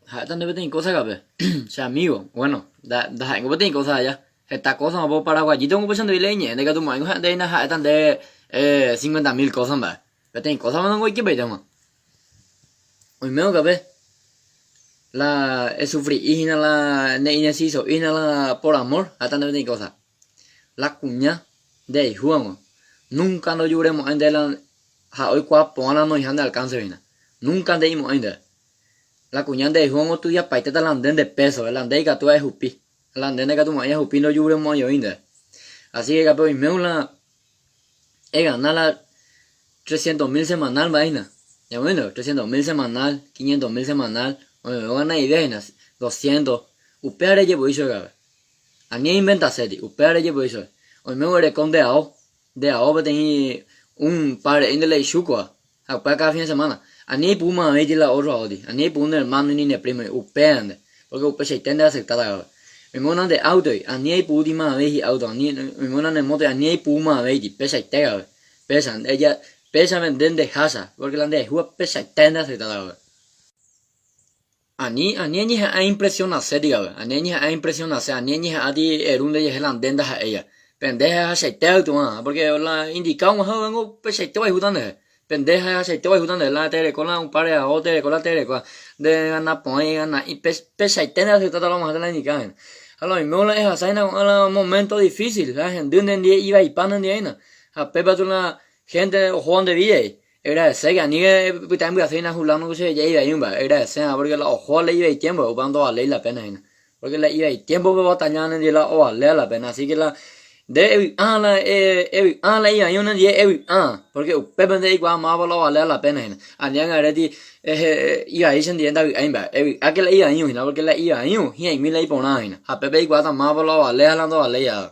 Tanto tiene cosas que ver. O sea, amigo, bueno, da en tiene cosas allá. Esta cosa no puedo paraguay. Yo tengo pensando de leña, de que tu mano de nada, están de 50.000 cosas más. Pero tiene cosas más no hay que ver, más. Hoy me que ver. La sufrí, y la ne indeciso, y la por amor, hasta no tiene cosas. La cuña de Juan. Nunca nos lloremos en de la. Hoy cuá pona no hija de alcance, vina. Nunca de imos en de. La cuñada de Juan tu ya paita la anden de peso, el ande que tú es jupi. El ande que tú mayas jupi no llore mo yo inde. Así que capaz me una ganar la 300.000 semanal vaina. Ya bueno, 300.000 semanal, 500.000 semanal, bueno, me gana ideas, 200. Upeare llevo eso gabe. A mí inventa seti, upeare llevo eso. Hoy me voy con de AO tengo un par de le chucoa. A cada fin de semana. Ani puma me la oro audi. Ani puna hermano ni ne primo upende. Porque upe se tende a aceptar. Mi mona de auto, ani pudi ma ve auto, ani mi mona de moto ani puma ve pesa tega. Pesa ella pesa venden de casa, porque la de jua pesa tende a aceptar. Ani ni ha impresión hacer diga. Ani ni ha impresión hacer, ani ni ha di erunde y helandenda a ella. Pendeja se tega tu porque la indica un juego pesa tega ayudando. Pendeja se te va ayudando la tele con la un par de hotel con la tele con de ganar poner ganar y pesa y tener que tratar más de la indican a lo mismo la es así en un momento difícil la gente de un día iba y pan de ahí a pepa tú la gente Juan de Villa era ese que ni que también hacer una julano que se ya iba y un va era ese porque la ojo le iba y tiempo cuando vale la pena porque le iba y tiempo que batallan en la o vale la pena así que la de la iba yo no dije porque pepe de igual más lo vale la pena añan a reti iba ahí se entiende ahí va a que la iba yo porque la iba yo y ahí me la iba a pepe igual más lo vale la no vale ya